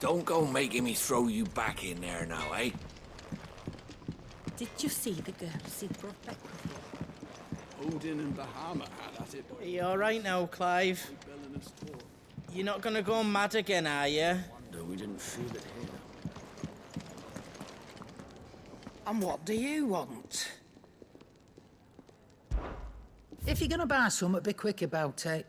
Don't go making me throw you back in there now, eh? Did you see the girls he brought back with him? Odin and Bahama had at it. Are you alright now, Clive? You're not gonna go mad again, are you? No, we didn't feel it here. And what do you want? If you're gonna buy something, be quick about it.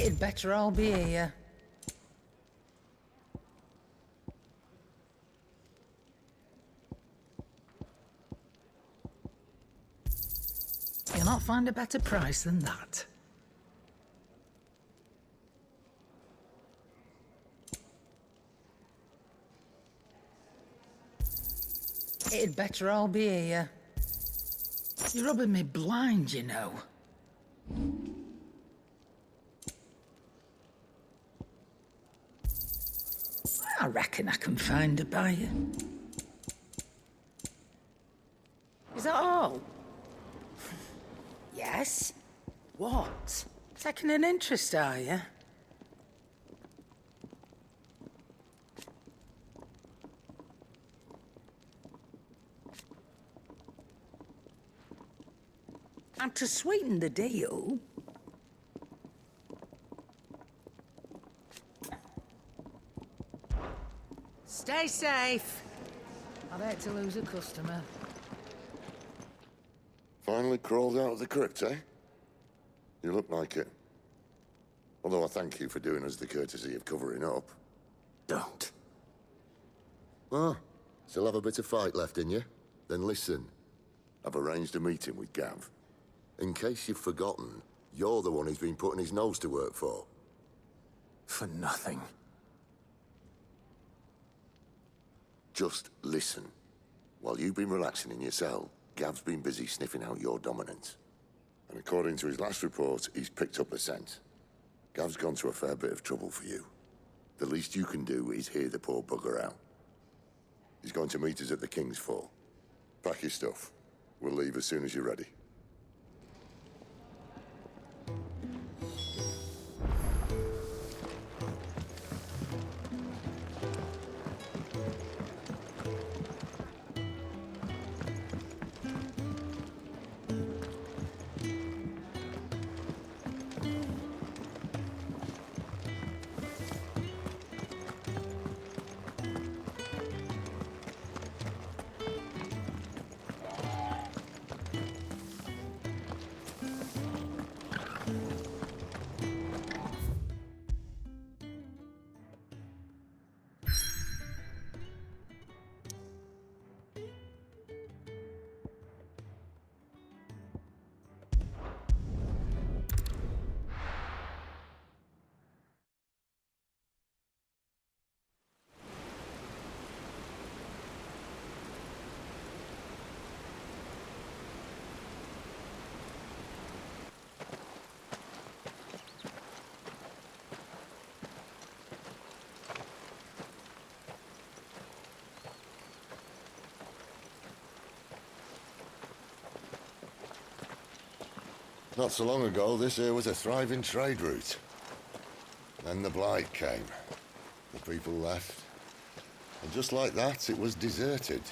It'd better all be here. You'll not find a better price than that. It'd better all be here. You're rubbing me blind, you know. I reckon I can find a buyer. Is that all? Yes? What? Taking an interest, are you? And to sweeten the deal... Stay safe. I'd hate to lose a customer. Finally crawled out of the crypt, eh? You look like it. Although I thank you for doing us the courtesy of covering up. Don't. Ah, still have a bit of fight left in you? Then listen. I've arranged a meeting with Gav. In case you've forgotten, you're the one he's been putting his nose to work for. For nothing. Just listen. While you've been relaxing in your cell, Gav's been busy sniffing out your dominance. And according to his last report, he's picked up a scent. Gav's gone to a fair bit of trouble for you. The least you can do is hear the poor bugger out. He's going to meet us at the King's Fall. Pack your stuff. We'll leave as soon as you're ready. Not so long ago, this here was a thriving trade route. Then the Blight came. The people left. And just like that, it was deserted.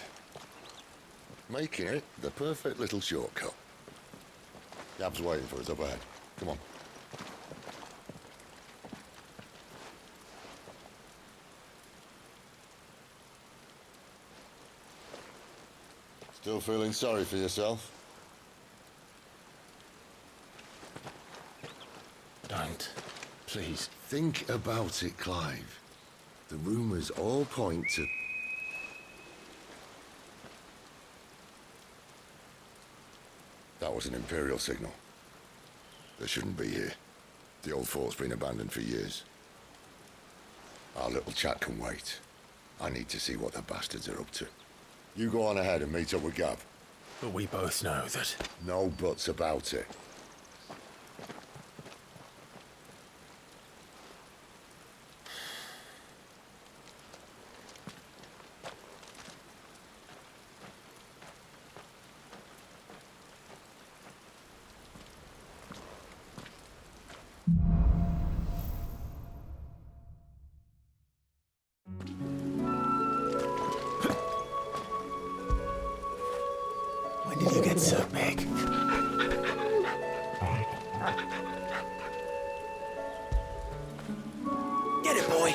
Making it the perfect little shortcut. Gab's waiting for us up ahead. Come on. Still feeling sorry for yourself? Don't. Please. Think about it, Clive. The rumors all point to... That was an Imperial signal. They shouldn't be here. The old fort's been abandoned for years. Our little chat can wait. I need to see what the bastards are up to. You go on ahead and meet up with Gav. But we both know that... No buts about it. Get it, boy.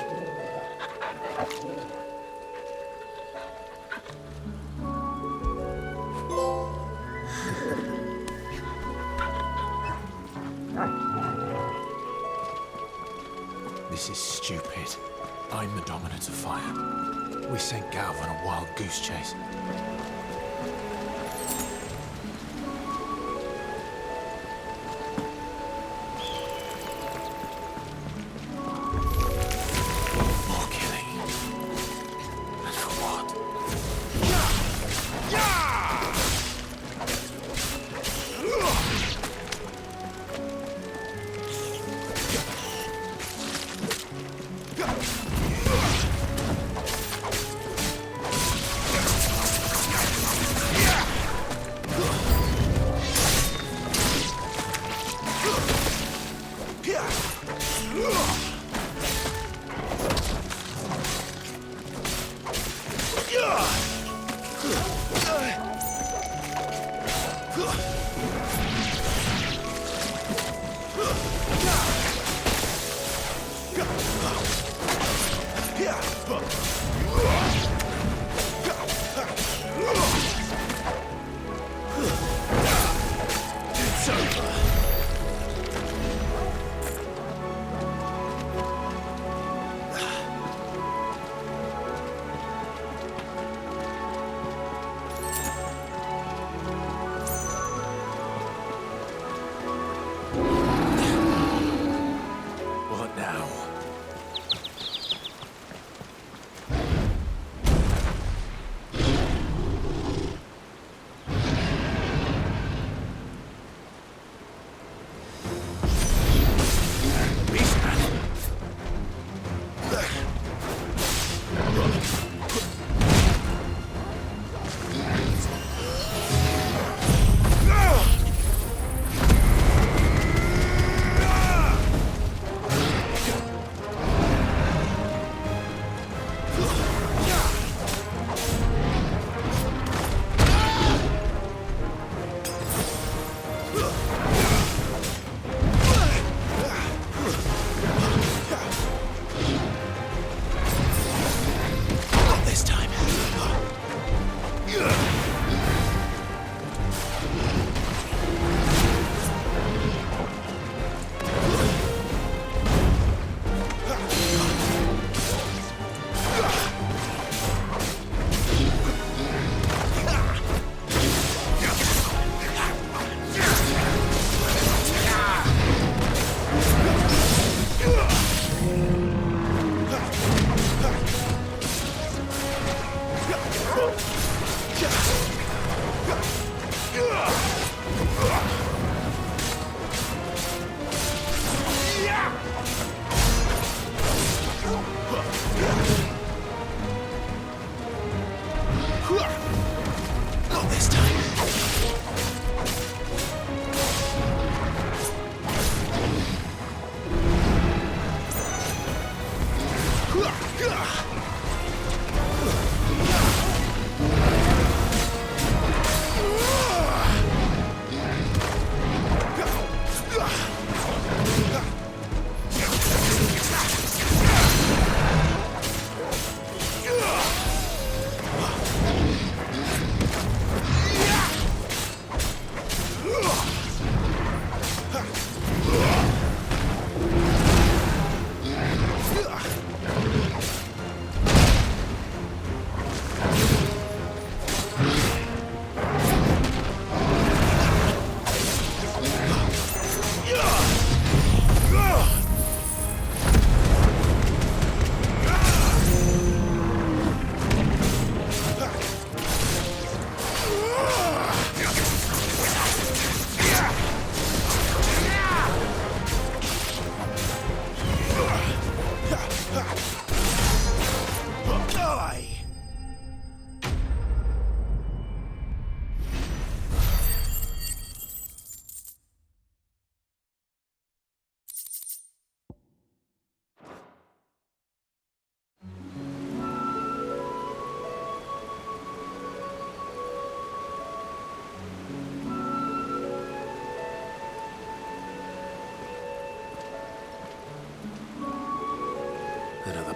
This is stupid. I'm the dominant of fire. We sent Gav on a wild goose chase. More killing. And for what?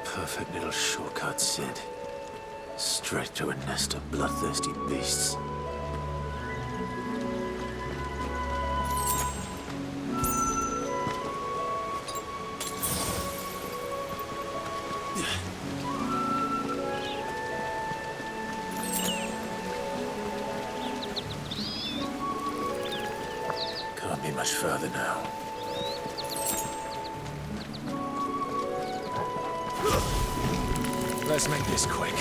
perfect little shortcut, Sid. Straight to a nest of bloodthirsty beasts. Can't be much further now. Let's make this quick.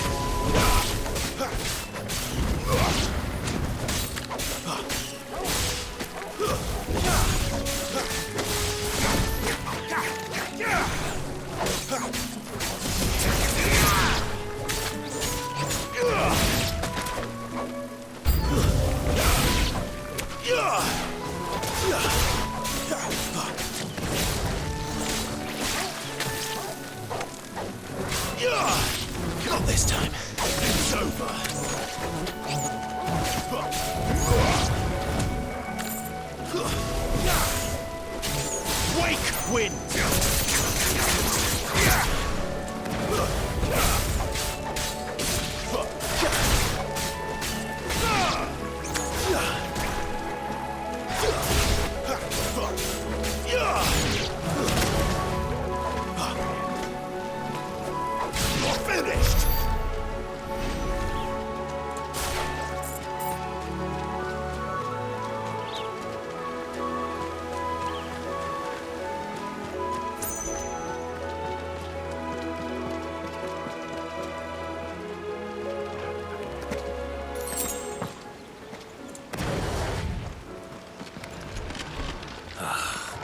Not this time. It's over. Wake wind! Finished!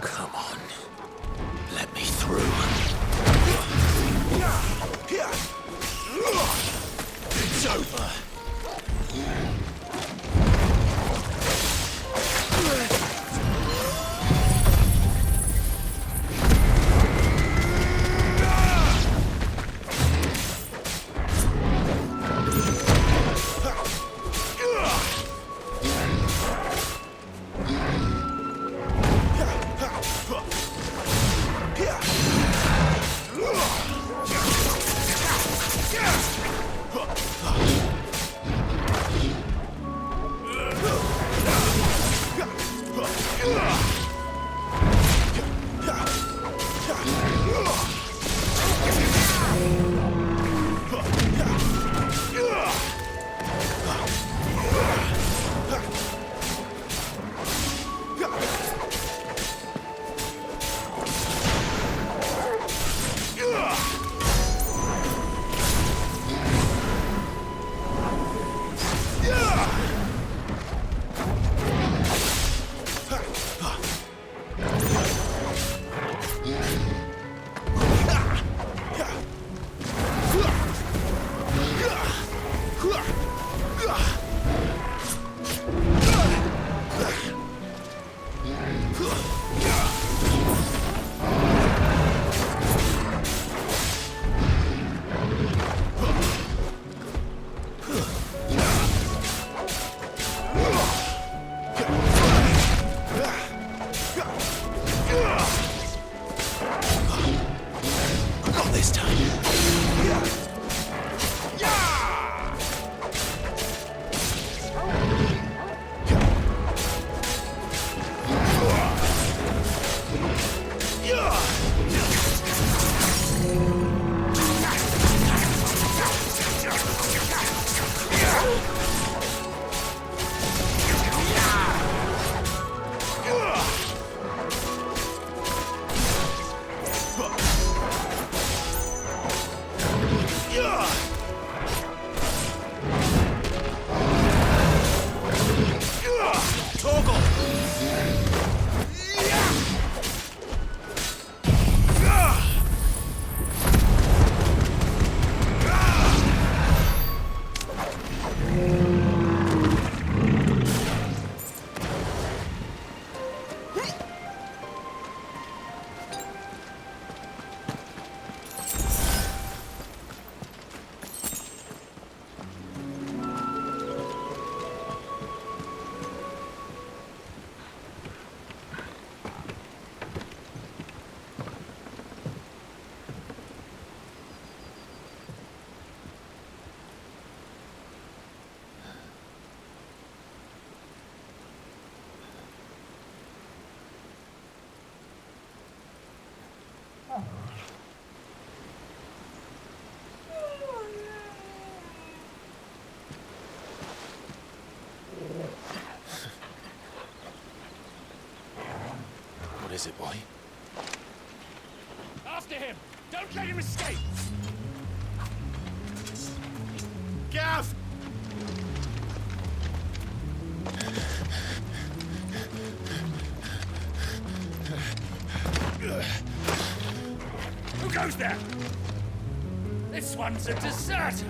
Come on. Let me through. It's over. Not this time. What is it, boy? After him! Don't let him escape! Gav! Who goes there? This one's a deserter!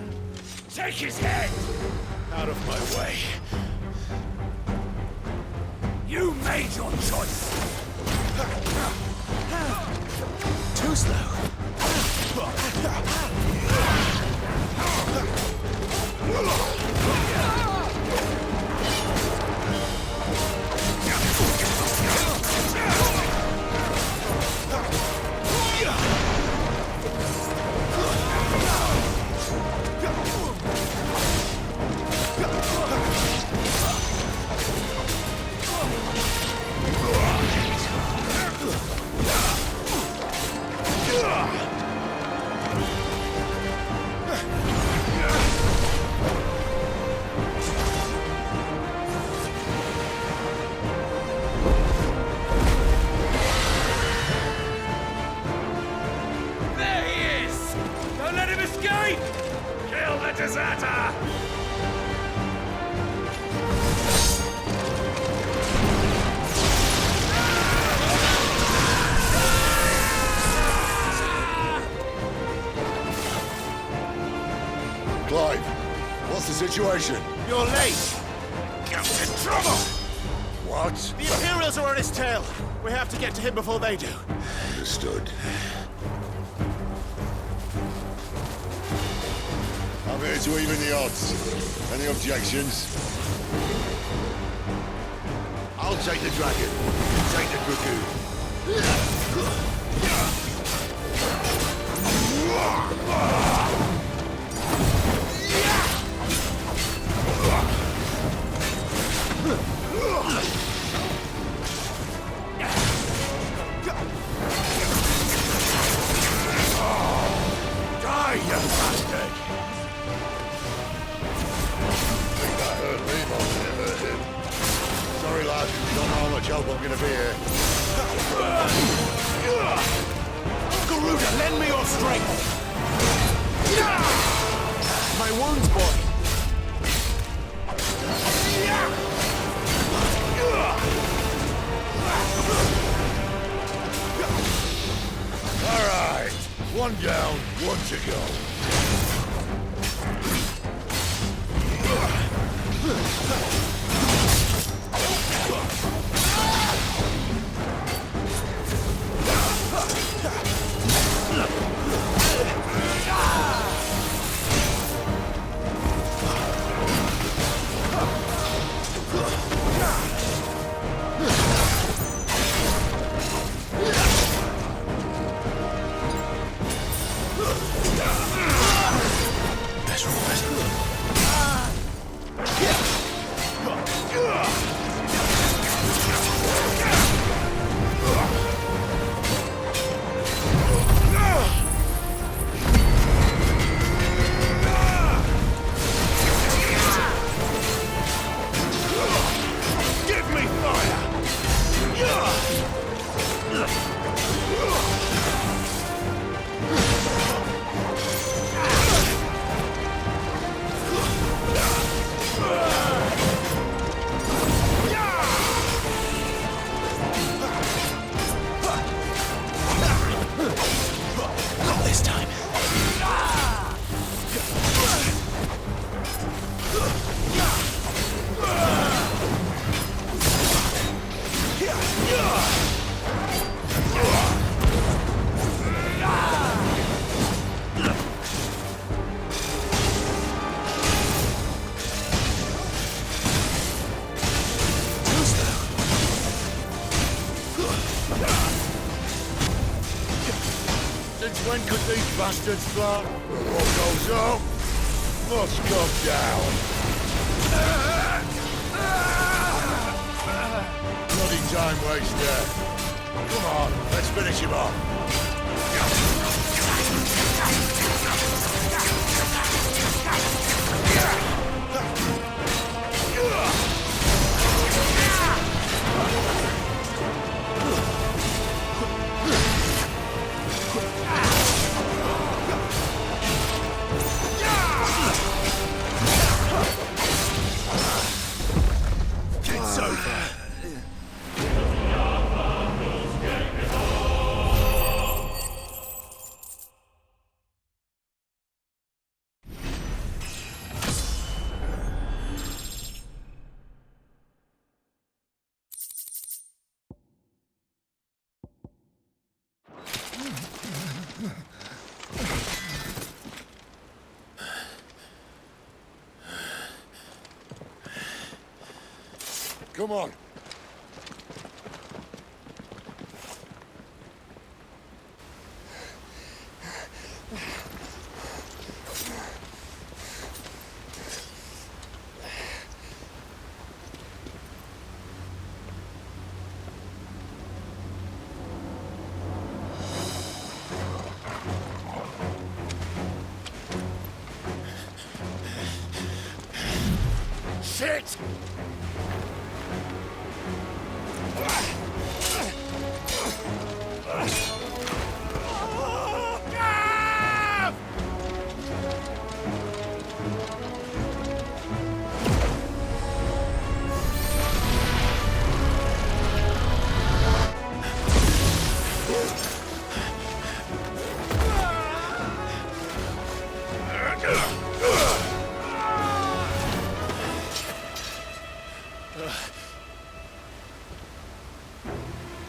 Take his head! Out of my way. You made your choice! Too slow. There he is! Don't let him escape! Kill the deserter! Clive, what's the situation? You're late! Captain Trouble! What? The Imperials are on his tail! We have to get to him before they do. Understood. I'm here to even the odds. Any objections? I'll take the dragon. You take the Dragoon. Die, you bastard! Think that hurt me more than it hurt him. Sorry, lad. You don't know how much help I'm gonna be here. Garuda, lend me your strength! My wounds, boy! All right. One down, one to go. Better already. Give me fire! Not this time. Too slow. Since when could these bastards fly? What goes up must come down. Bloody time waster. Come on, let's finish him off. Come on. Shit!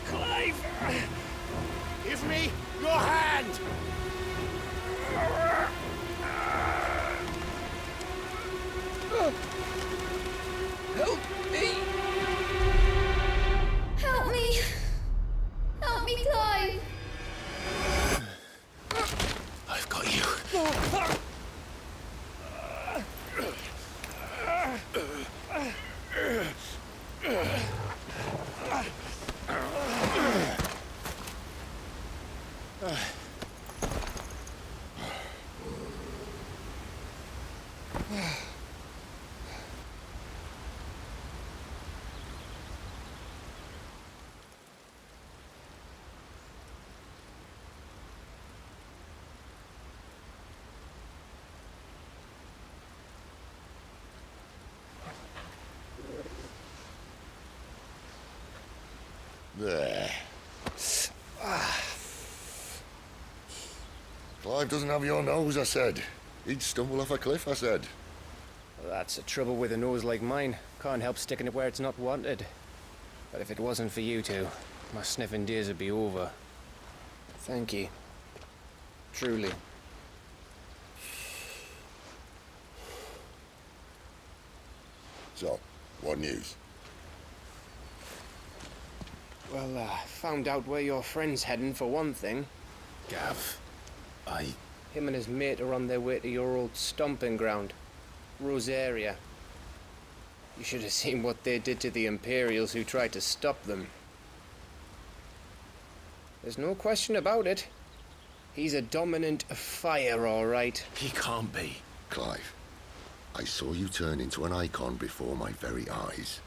Clive! Give me your hand! Help me! Help me! Help me, Clive! I've got you. There. Clive doesn't have your nose, I said. He'd stumble off a cliff, I said. That's the trouble with a nose like mine. Can't help sticking it where it's not wanted. But if it wasn't for you two, my sniffing days would be over. Thank you. Truly. So, what news? Well, found out where your friend's heading for one thing. Gav, Him and his mate are on their way to your old stomping ground, Rosaria. You should have seen what they did to the Imperials who tried to stop them. There's no question about it. He's a dominant of fire, all right. he can't be. Clive, I saw you turn into an icon before my very eyes.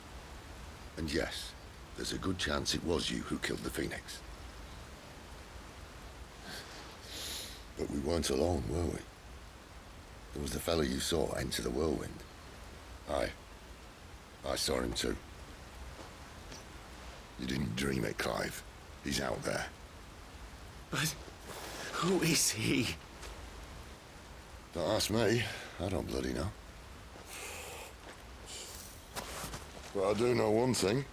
And yes, there's a good chance it was you who killed the Phoenix. But we weren't alone, were we? There was the fellow you saw enter the whirlwind. I saw him too. You didn't dream it, Clive. He's out there. But who is he? Don't ask me. I don't bloody know. But I do know one thing.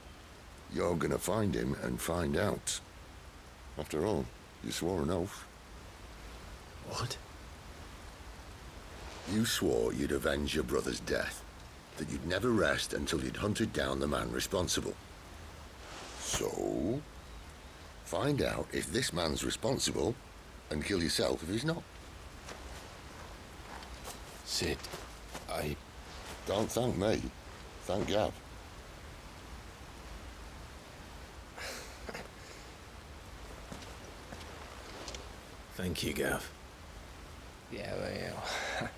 You're gonna find him and find out. After all, you swore an oath. What? You swore you'd avenge your brother's death, that you'd never rest until you'd hunted down the man responsible. So, find out if this man's responsible, and kill yourself if he's not. Sid, Don't thank me. Thank Gav. Thank you, Gav. Yeah, well.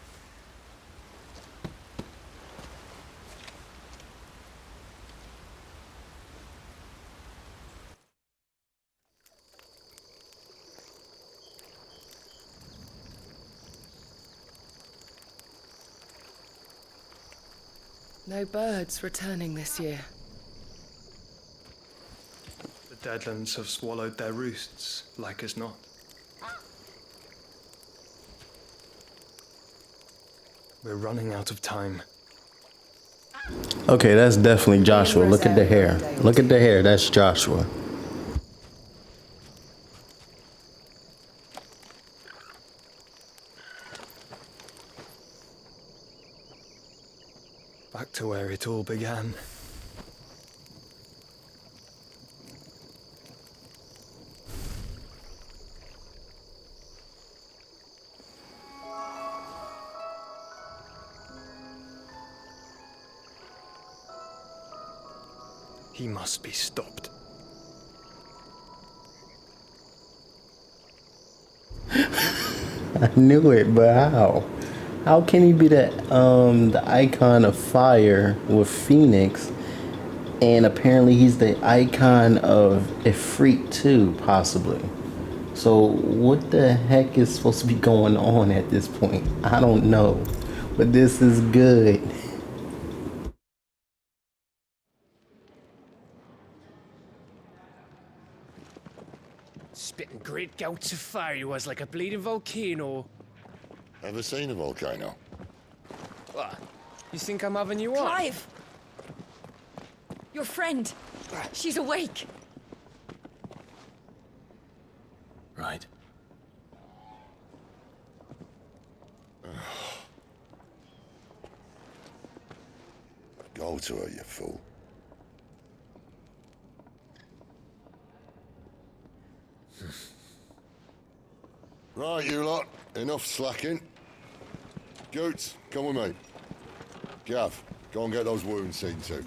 No birds returning this year. The Deadlands have swallowed their roosts, like as not. We're running out of time. Okay, that's definitely Joshua. Look at the hair. Look at the hair. That's Joshua. Back to where it all began. He must be stopped. I knew it, but how? How can he be the icon of fire with Phoenix, and apparently he's the icon of Ifrit too, possibly? So what the heck is supposed to be going on at this point? I don't know, but this is good. Spitting great gouts of fire he was, like a bleeding volcano. Ever seen a volcano? What? You think I'm having you on? Clive! Your friend. She's awake. Right. Go to her, you fool. Right, you lot. Enough slacking. Goots, come with me. Gav, go and get those wounds seen to.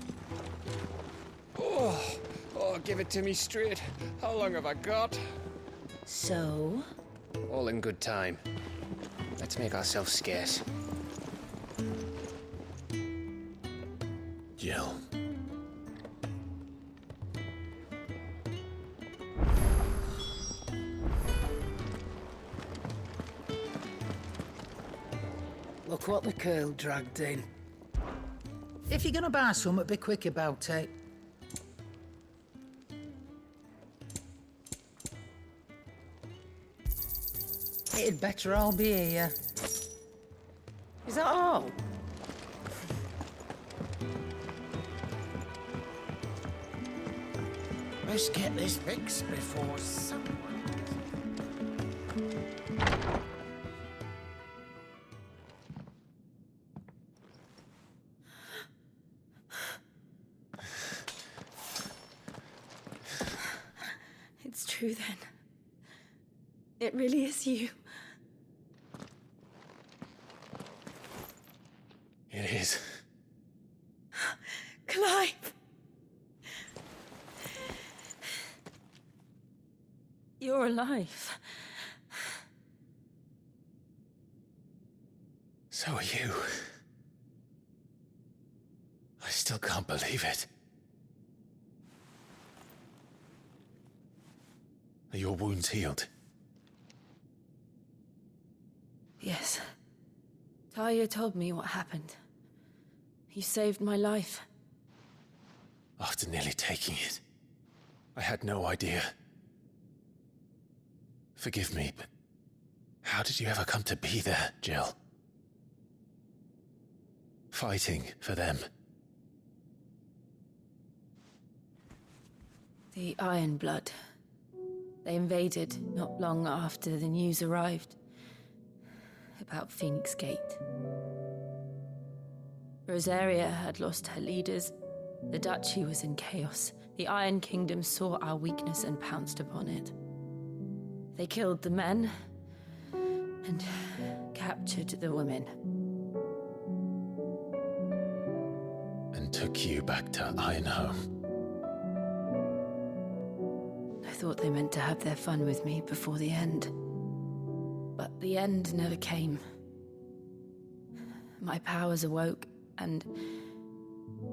Oh, give it to me straight. How long have I got? So? All in good time. Let's make ourselves scarce. Jill. Look what the curl dragged in. If you're gonna buy some, be quick about it. It'd better all be here. Is that all? Let's get this fixed before someone... It's true then. It really is you. It is. Clive! You're alive. So are you. I still can't believe it. Are your wounds healed? Yes. Talia told me what happened. You saved my life. After nearly taking it, I had no idea. Forgive me, but how did you ever come to be there, Jill? Fighting for them. The Iron Blood. They invaded not long after the news arrived about Phoenix Gate. Rosaria had lost her leaders. The Duchy was in chaos. The Iron Kingdom saw our weakness and pounced upon it. They killed the men and captured the women. And took you back to Ironhome. I thought they meant to have their fun with me before the end. But the end never came. My powers awoke, and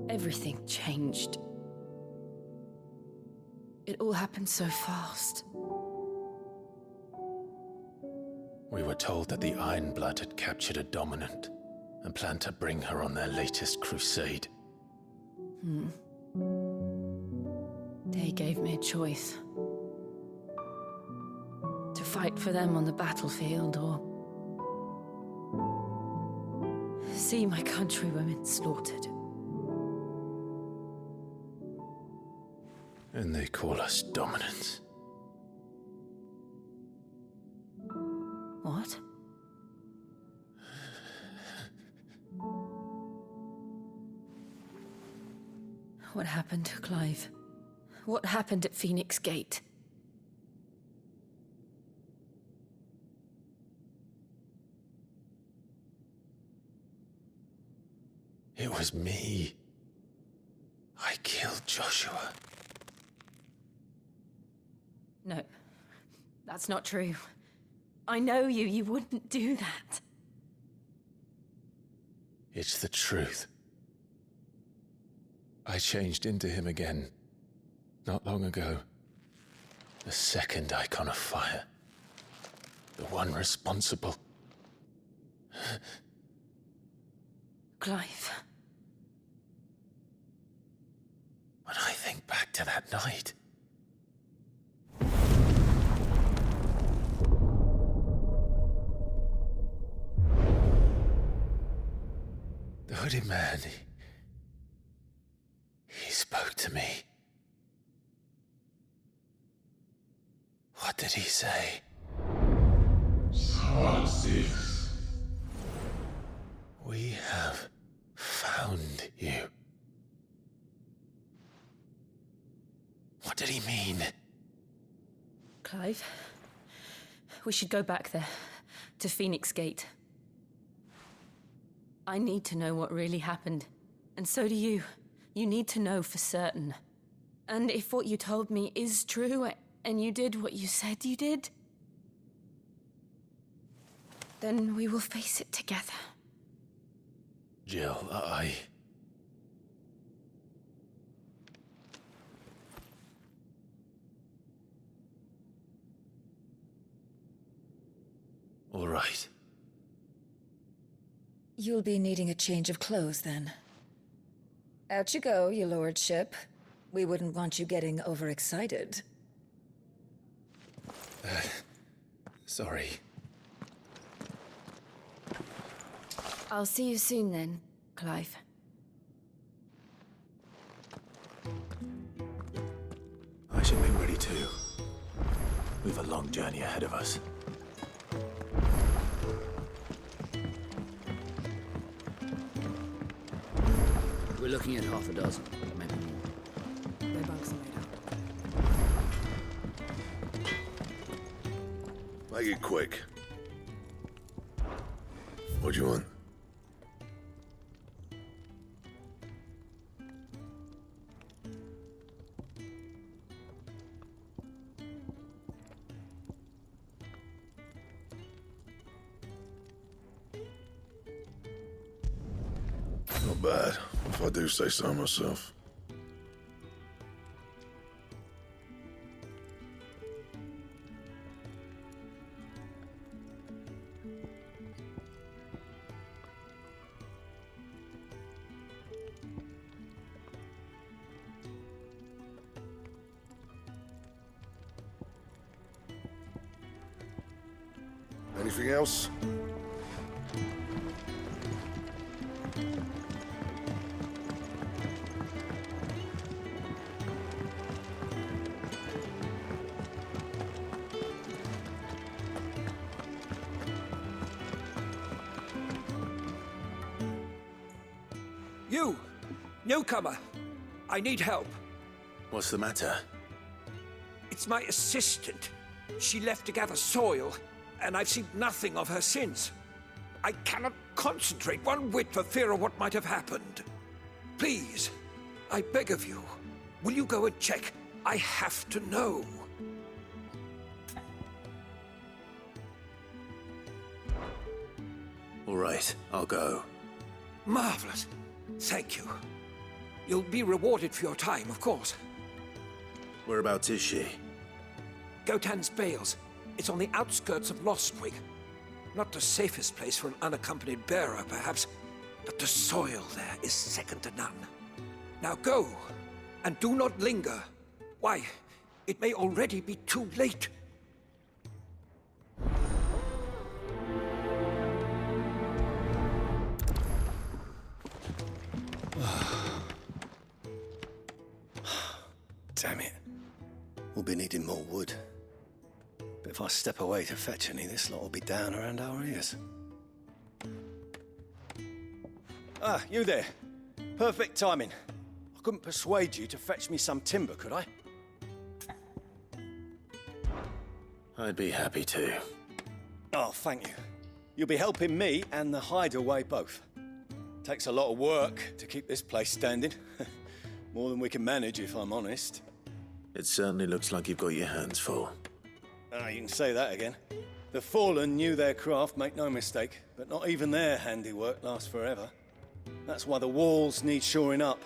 everything changed. It all happened so fast. We were told that the Iron Blood had captured a dominant and planned to bring her on their latest crusade. They gave me a choice. To fight for them on the battlefield, or see my countrywomen slaughtered. And they call us dominants. What? What happened to Clive? What happened at Phoenix Gate? It was me. I killed Joshua. No, that's not true. I know you. You wouldn't do that. It's the truth. I changed into him again, not long ago. The second icon of fire. The one responsible. Clive. When I think back to that night... The hooded man, he spoke to me. What did he say? XVI. We have found you. What did he mean? Clive, we should go back there, to Phoenix Gate. I need to know what really happened, and so do you. You need to know for certain. And if what you told me is true, and you did what you said you did, then we will face it together. Jill, All right. You'll be needing a change of clothes, then. Out you go, your lordship. We wouldn't want you getting overexcited. Sorry. I'll see you soon then, Clive. I should be ready too. We've a long journey ahead of us. We're looking at half a dozen, maybe more. Their bunks are made up. Make it quick. What do you want? Not bad, if I do say so myself. Anything else? You! Newcomer! I need help. What's the matter? It's my assistant. She left to gather soil, and I've seen nothing of her since. I cannot concentrate one whit for fear of what might have happened. Please, I beg of you, will you go and check? I have to know. All right, I'll go. Marvelous. Thank you. You'll be rewarded for your time, of course. Whereabouts is she? Gotan's Bales. It's on the outskirts of Lostwing. Not the safest place for an unaccompanied bearer, perhaps, but the soil there is second to none. Now go, and do not linger. Why, it may already be too late. Damn it. We'll be needing more wood. But if I step away to fetch any, this lot will be down around our ears. Ah, you there. Perfect timing. I couldn't persuade you to fetch me some timber, could I? I'd be happy to. Oh, thank you. You'll be helping me and the hideaway both. Takes a lot of work to keep this place standing. More than we can manage, if I'm honest. It certainly looks like you've got your hands full. Ah, you can say that again. The Fallen knew their craft, make no mistake, but not even their handiwork lasts forever. That's why the walls need shoring up.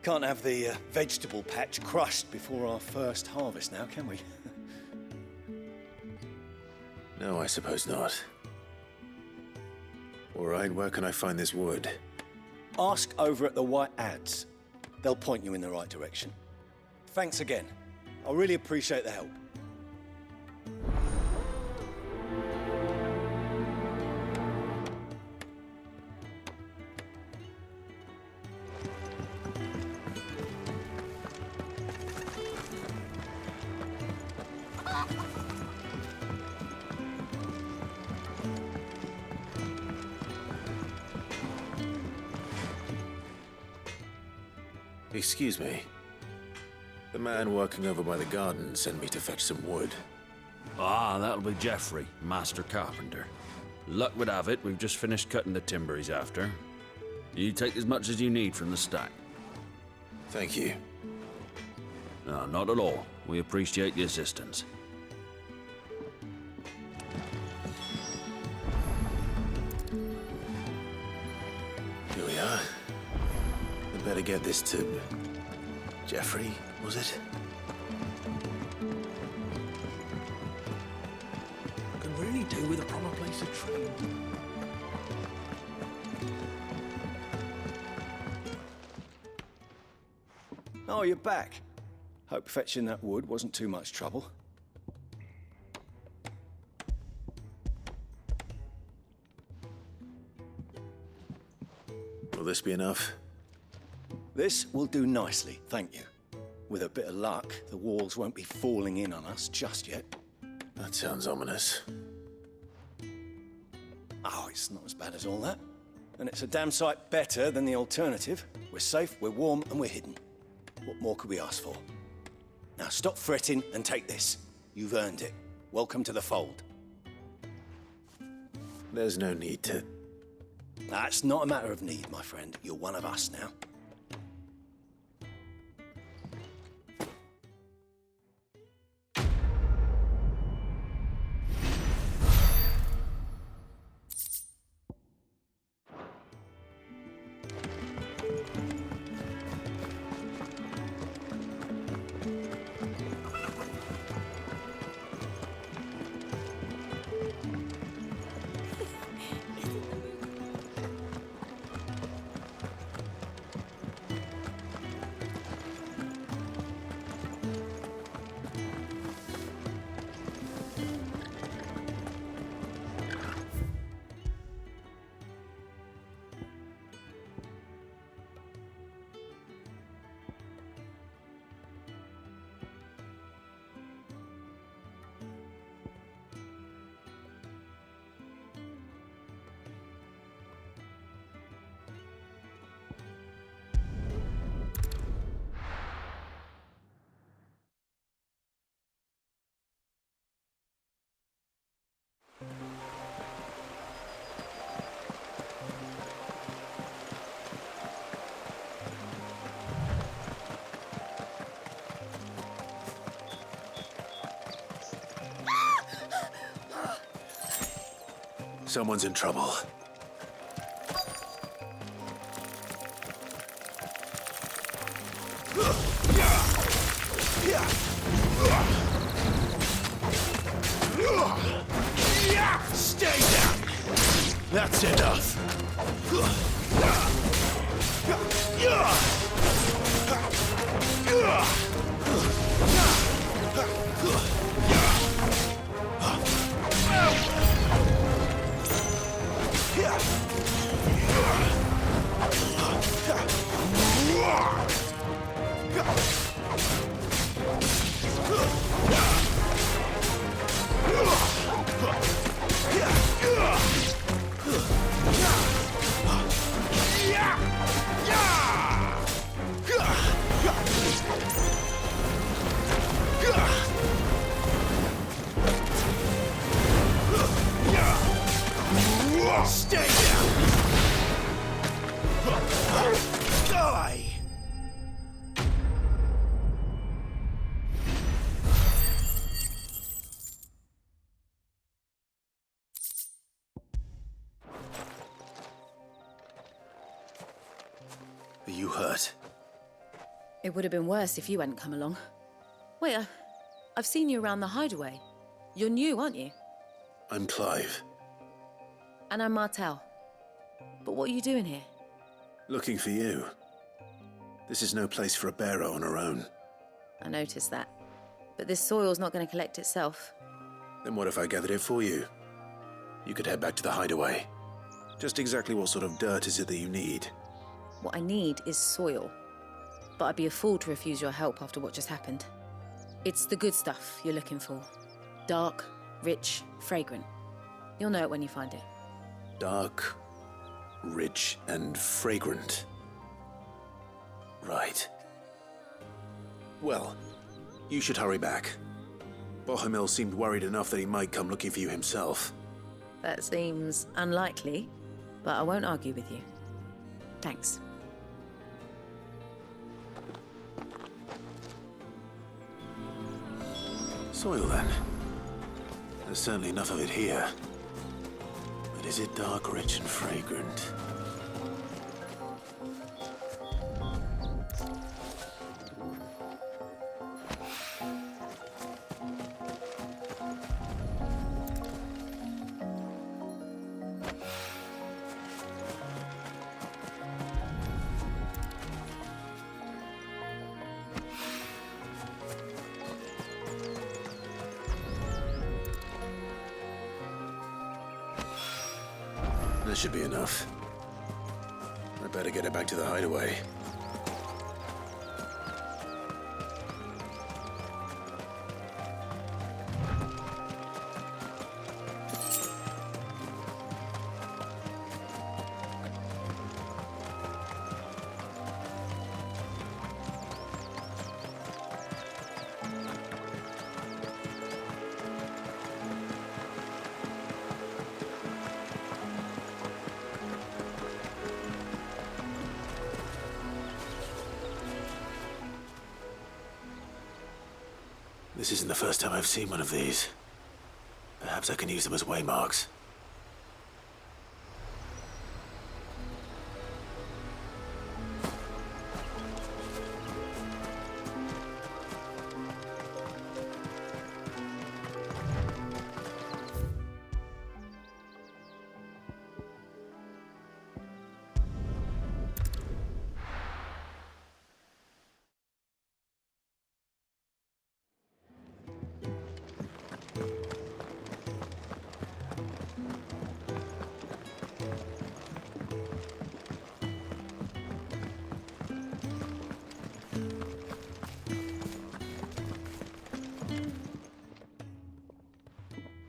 Can't have the vegetable patch crushed before our first harvest now, can we? No, I suppose not. All right, where can I find this wood? Ask over at the White Ads. They'll point you in the right direction. Thanks again. I really appreciate the help. Excuse me. The man working over by the garden sent me to fetch some wood. Ah, that'll be Geoffrey, master carpenter. Luck would have it, we've just finished cutting the timber he's after. You take as much as you need from the stack. Thank you. No, not at all. We appreciate the assistance. Here we are. We'd better get this to... Geoffrey, was it? Could really do with a proper place of training. Oh, you're back. Hope fetching that wood wasn't too much trouble. Will this be enough? This will do nicely, thank you. With a bit of luck, the walls won't be falling in on us just yet. That sounds ominous. Oh, it's not as bad as all that. And it's a damn sight better than the alternative. We're safe, we're warm, and we're hidden. What more could we ask for? Now stop fretting and take this. You've earned it. Welcome to the fold. There's no need to... That's not a matter of need, my friend. You're one of us now. Someone's in trouble. Stay down! That's enough! Are you hurt? It would have been worse if you hadn't come along. Wait, I've seen you around the hideaway. You're new, aren't you? I'm Clive. And I'm Martel. But what are you doing here? Looking for you. This is no place for a bearer on her own. I noticed that. But this soil's not going to collect itself. Then what if I gathered it for you? You could head back to the hideaway. Just exactly what sort of dirt is it that you need? What I need is soil. But I'd be a fool to refuse your help after what just happened. It's the good stuff you're looking for. Dark, rich, fragrant. You'll know it when you find it. Dark, rich, and fragrant. Right. Well, you should hurry back. Bohemil seemed worried enough that he might come looking for you himself. That seems unlikely, but I won't argue with you. Thanks. Soil, then. There's certainly enough of it here. But is it dark, rich, and fragrant? That should be enough. I better get it back to the hideaway. This isn't the first time I've seen one of these. Perhaps I can use them as waymarks.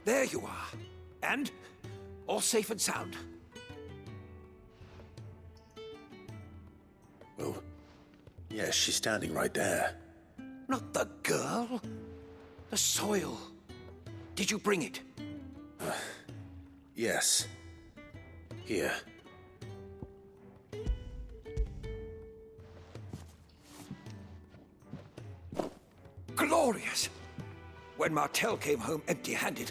There you are. And all safe and sound. Well, yes, she's standing right there. Not the girl. The soil. Did you bring it? Yes. Here. Glorious! When Martel came home empty-handed,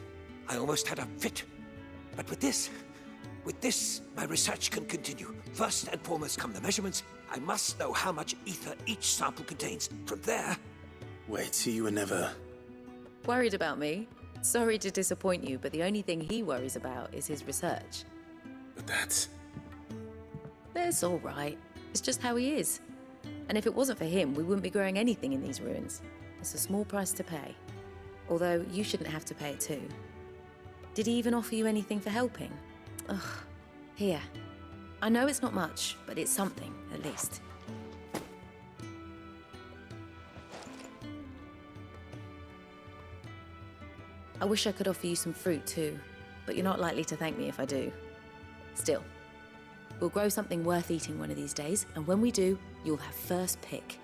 I almost had a fit. But with this, my research can continue. First and foremost come the measurements. I must know how much ether each sample contains. From there... Wait, so you were never... Worried about me? Sorry to disappoint you, but the only thing he worries about is his research. But that's all right. It's just how he is. And if it wasn't for him, we wouldn't be growing anything in these ruins. It's a small price to pay. Although, you shouldn't have to pay it too. Did he even offer you anything for helping? Ugh. Here. I know it's not much, but it's something, at least. I wish I could offer you some fruit too, but you're not likely to thank me if I do. Still, we'll grow something worth eating one of these days, and when we do, you'll have first pick.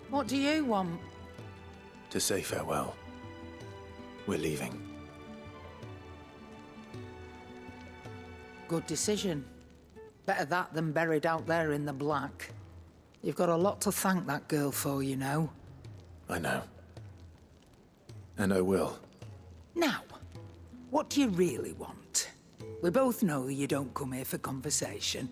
What do you want? to say farewell. We're leaving. Good decision. Better that than buried out there in the black. You've got a lot to thank that girl for, you know. I know. And I will. Now, what do you really want? We both know you don't come here for conversation.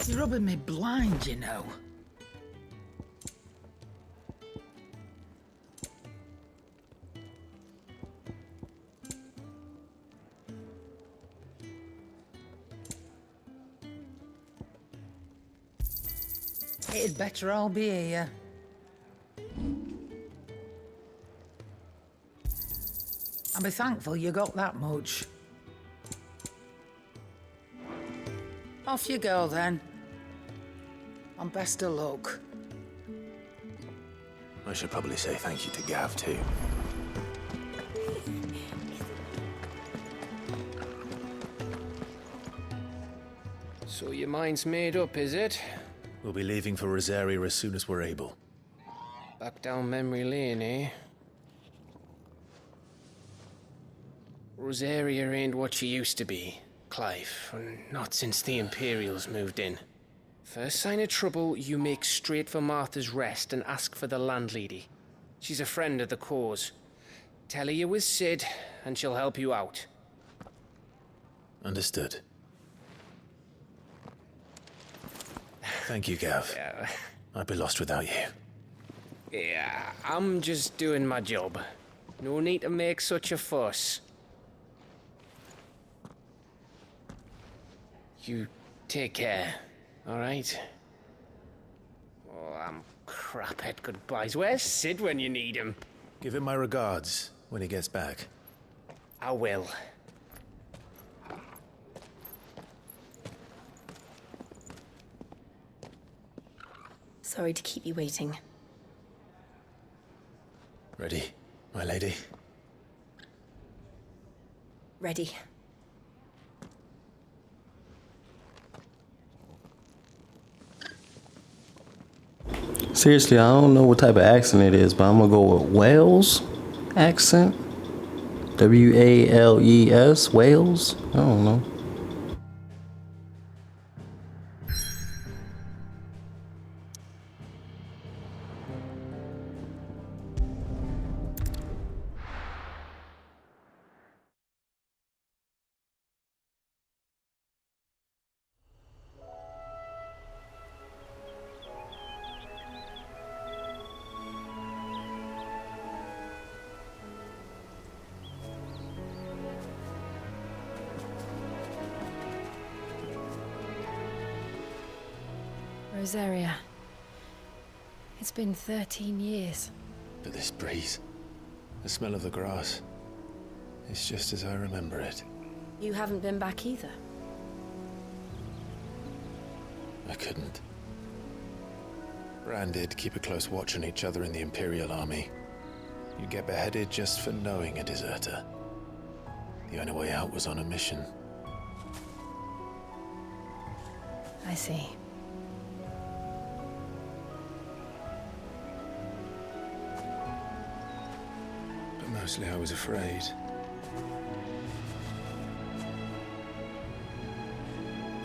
You're rubbing me blind, you know. It'd better all be here. I'll be thankful you got that much. Off you go then. And best of luck. I should probably say thank you to Gav, too. So your mind's made up, is it? We'll be leaving for Rosaria as soon as we're able. Back down memory lane, eh? Rosaria ain't what she used to be, Clive. Not since the Imperials moved in. First sign of trouble, you make straight for Martha's Rest and ask for the landlady. She's a friend of the cause. Tell her you was Sid, and she'll help you out. Understood. Thank you, Gav. Yeah. I'd be lost without you. Yeah, I'm just doing my job. No need to make such a fuss. You take care, all right? Oh, I'm crap at goodbyes. Where's Sid when you need him? Give him my regards when he gets back. I will. Sorry to keep you waiting. Ready, my lady? Ready. Seriously, I don't know what type of accent it is, but I'm gonna go with Wales accent. W-A-L-E-S, Wales? I don't know. Rosaria. It's been 13 years. But this breeze, the smell of the grass, it's just as I remember it. You haven't been back either. I couldn't. Bran did keep a close watch on each other in the Imperial Army. You'd get beheaded just for knowing a deserter. The only way out was on a mission. I see. Mostly I was afraid.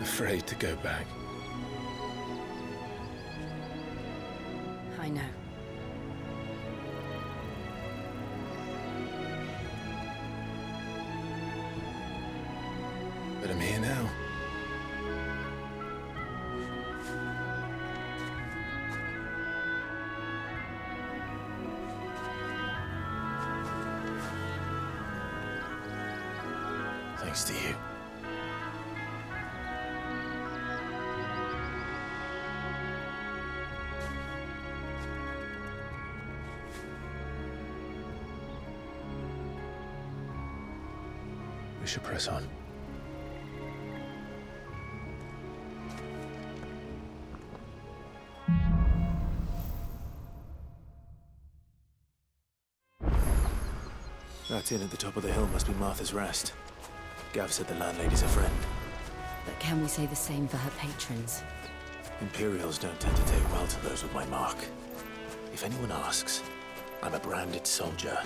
Afraid to go back. I know. But I'm here now. Thanks to you. We should press on. That inn at the top of the hill must be Martha's Rest. Gav said the landlady's a friend. But can we say the same for her patrons? Imperials don't tend to take well to those with my mark. If anyone asks, I'm a branded soldier,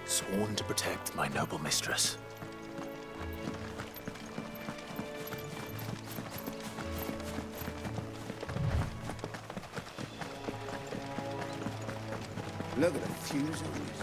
sworn to protect my noble mistress. Look at the fuse on this.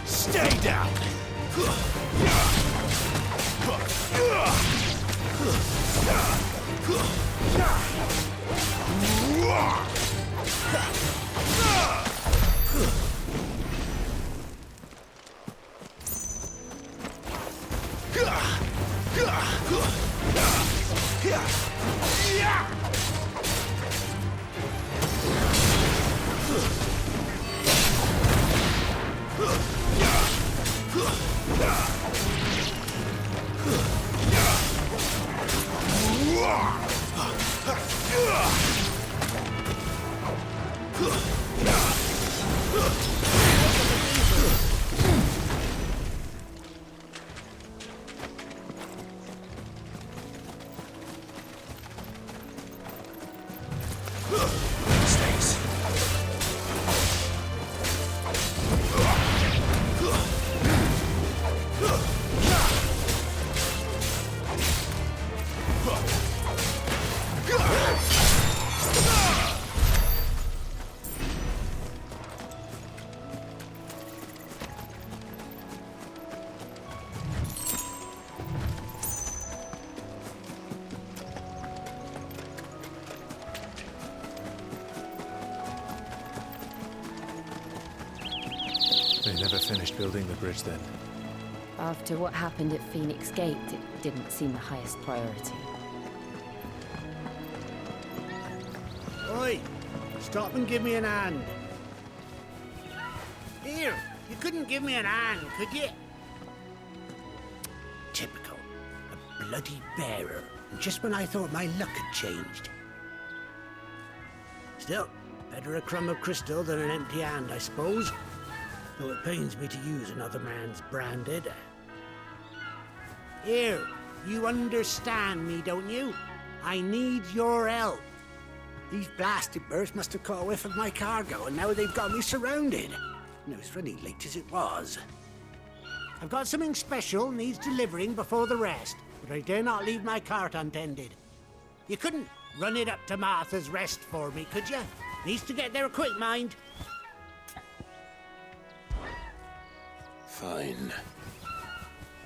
Stay down! Stays. They never finished building the bridge then. After what happened at Phoenix Gate, it didn't seem the highest priority. Oi! Stop and give me an hand. Here, you couldn't give me an hand, could you? Typical. A bloody bearer. Just when I thought my luck had changed. Still, better a crumb of crystal than an empty hand, I suppose. Though it pains me to use another man's branded. Here, you understand me, don't you? I need your help. These blasted birds must have caught a whiff of my cargo, and now they've got me surrounded. And it was really late as it was. I've got something special needs delivering before the rest, but I dare not leave my cart untended. You couldn't run it up to Martha's Rest for me, could you? Needs to get there quick, mind. Fine.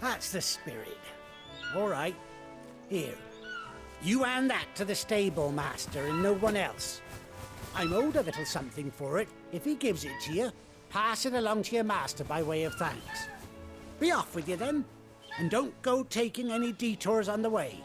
That's the spirit. All right. Here. You hand that to the stable master and no one else. I'm owed a little something for it. If he gives it to you, pass it along to your master by way of thanks. Be off with you then, and don't go taking any detours on the way.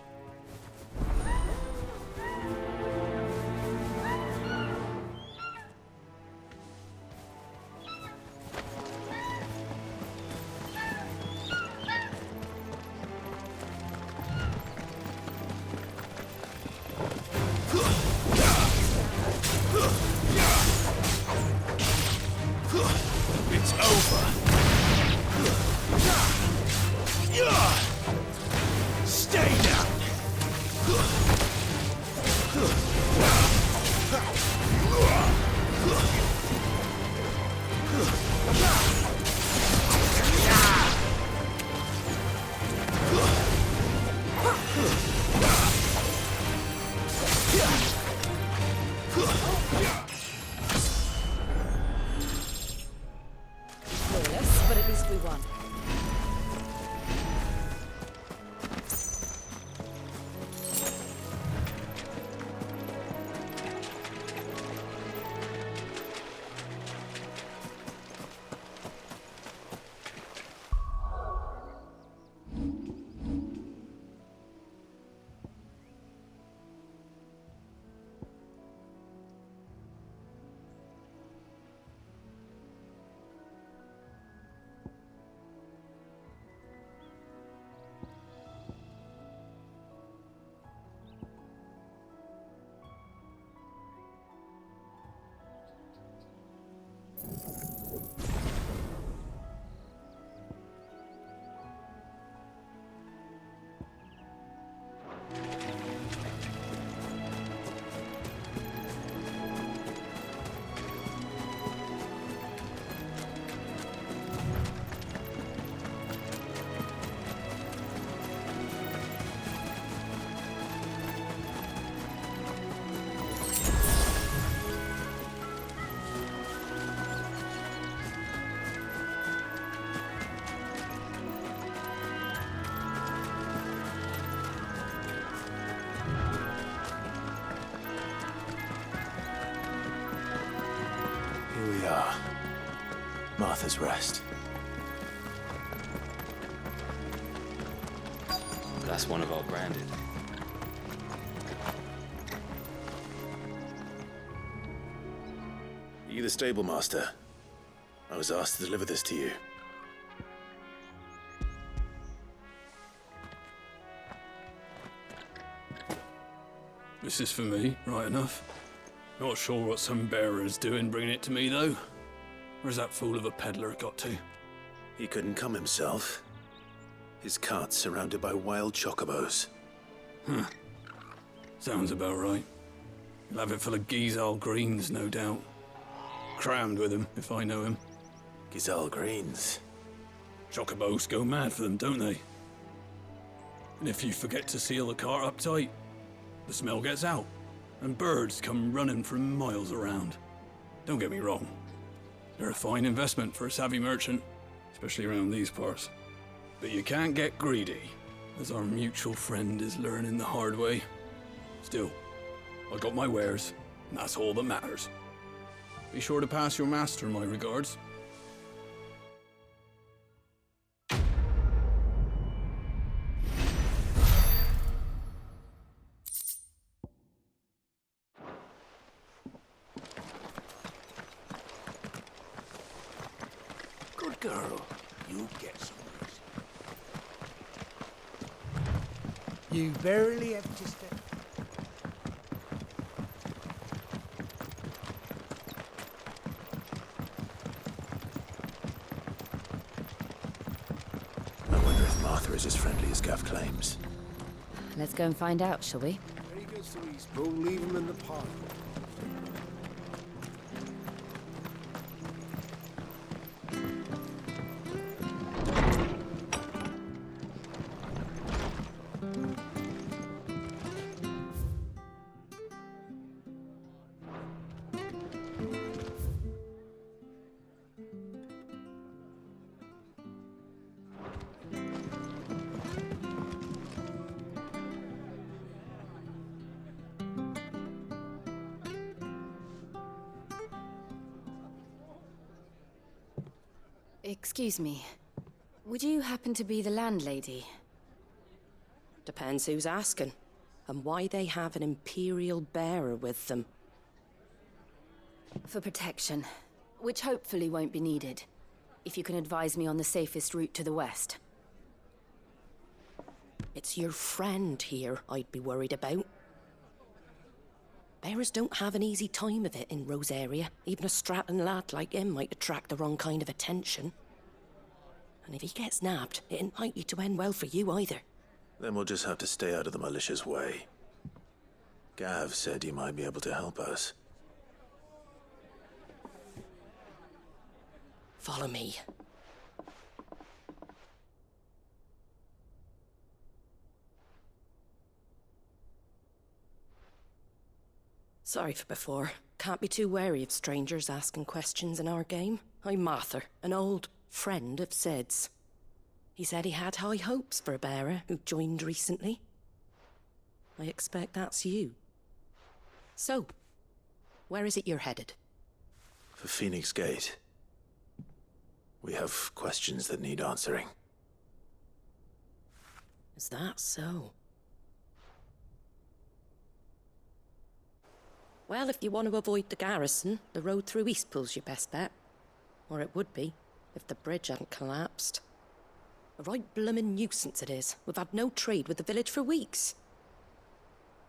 It's over. Stay down. Flawless, but at least we won. Here we are. Martha's Rest. That's one of our branded. Are you the stable master? I was asked to deliver this to you. This is for me, right enough. Not sure what some bearer's doing bringing it to me, though. Where's that fool of a peddler got to? He couldn't come himself. His cart's surrounded by wild chocobos. Huh. Sounds about right. He'll have it full of Gizal greens, no doubt. Crammed with him, if I know him. Gizal greens? Chocobos go mad for them, don't they? And if you forget to seal the cart up tight, the smell gets out, and birds come running from miles around. Don't get me wrong. They're a fine investment for a savvy merchant, especially around these parts. But you can't get greedy, as our mutual friend is learning the hard way. Still, I got my wares, and that's all that matters. Be sure to pass your master my regards. girl, you get some rest. You barely have to step. I wonder if Martha is as friendly as Gav claims. Let's go and find out, shall we? When he goes to Eastpool, leave him in the park. Excuse me. Would you happen to be the landlady? Depends who's asking, and why they have an Imperial bearer with them. For protection, which hopefully won't be needed. If you can advise me on the safest route to the west. It's your friend here I'd be worried about. Bearers don't have an easy time of it in Rose area. Even a Stratton lad like him might attract the wrong kind of attention. And if he gets nabbed, it ain't likely to end well for you either. Then we'll just have to stay out of the malicious way. Gav said he might be able to help us. Follow me. Sorry for before. Can't be too wary of strangers asking questions in our game. I'm Martha, an old friend of Sid's. He said he had high hopes for a bearer who joined recently. I expect that's you. So, where is it you're headed? For Phoenix Gate. We have questions that need answering. Is that so? Well, if you want to avoid the garrison, the road through Eastpool's your best bet. Or it would be, if the bridge hadn't collapsed. A right bloomin' nuisance it is. We've had no trade with the village for weeks.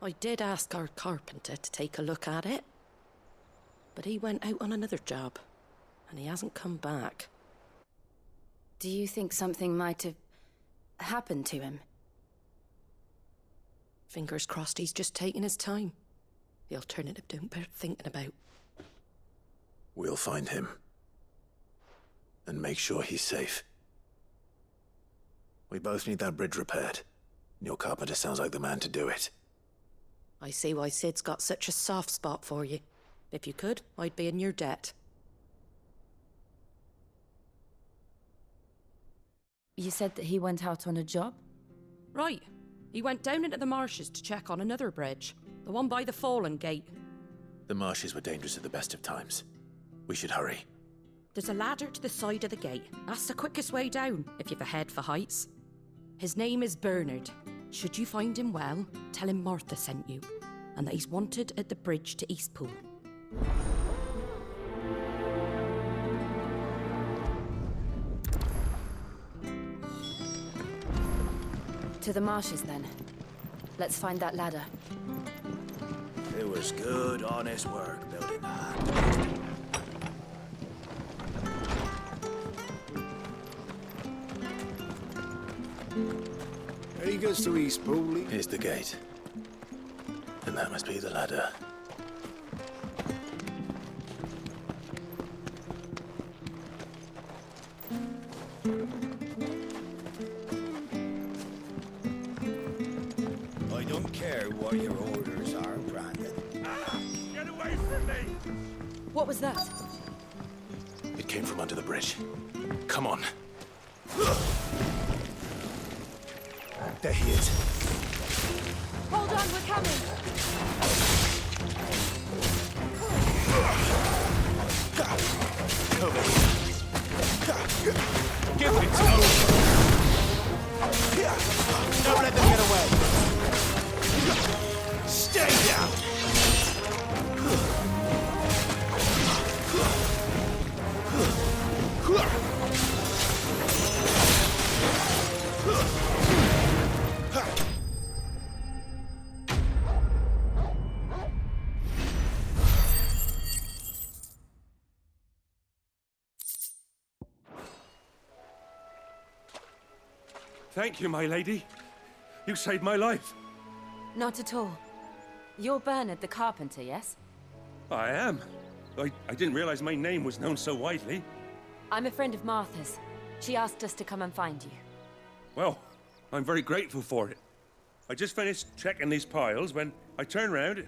I did ask our carpenter to take a look at it. But he went out on another job, and he hasn't come back. Do you think something might have happened to him? Fingers crossed he's just taking his time. The alternative don't bear thinking about. We'll find him. And make sure he's safe. We both need that bridge repaired. Your carpenter sounds like the man to do it. I see why Sid's got such a soft spot for you. If you could, I'd be in your debt. You said that he went out on a job? Right. He went down into the marshes to check on another bridge. The one by the Fallen Gate. The marshes were dangerous at the best of times. We should hurry. There's a ladder to the side of the gate. That's the quickest way down, if you've a head for heights. His name is Bernard. Should you find him well, tell him Martha sent you, and that he's wanted at the bridge to Eastpool. To the marshes, then. Let's find that ladder. It was good, honest work building that. There he goes to Eastpool. Here's the gate. And that must be the ladder. I don't care what your orders are, Brandon. Get away from me! What was that? It came from under the bridge. Come on. There he is. Hold on, we're coming! Over here. Give it to me! Don't let them get away! Stay down! Thank you, my lady. You saved my life. Not at all. You're Bernard the carpenter, yes? I am. I didn't realize my name was known so widely. I'm a friend of Martha's. She asked us to come and find you. Well, I'm very grateful for it. I just finished checking these piles when I turn round.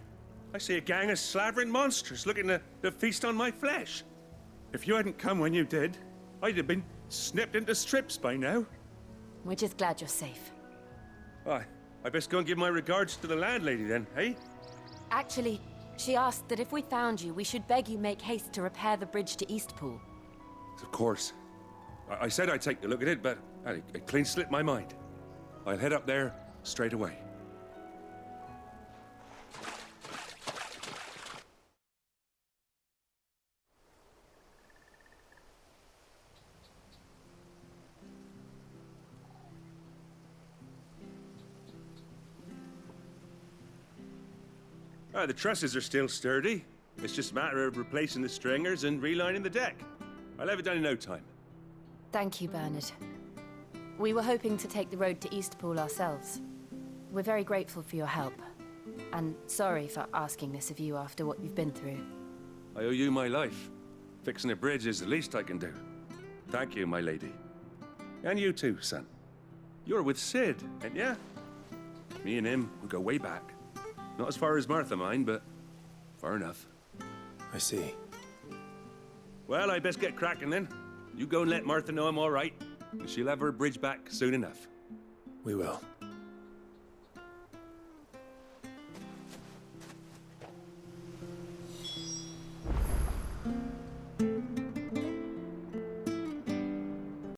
I see a gang of slavering monsters looking to feast on my flesh. If you hadn't come when you did, I'd have been snipped into strips by now. We're just glad you're safe. Why, I best go and give my regards to the landlady then, eh? Actually, she asked that if we found you, we should beg you make haste to repair the bridge to Eastpool. Of course. I said I'd take a look at it, but it clean slipped my mind. I'll head up there straight away. The trusses are still sturdy. It's just a matter of replacing the stringers and relining the deck. I'll have it done in no time. Thank you, Bernard. We were hoping to take the road to Eastpool ourselves. We're very grateful for your help. And sorry for asking this of you after what you've been through. I owe you my life. Fixing a bridge is the least I can do. Thank you, my lady. And you too, son. You're with Sid, ain't ya? Me and him, we go way back. Not as far as Martha, mind, but far enough. I see. Well, I best get cracking then. You go and let Martha know I'm all right, and she'll have her bridge back soon enough. We will.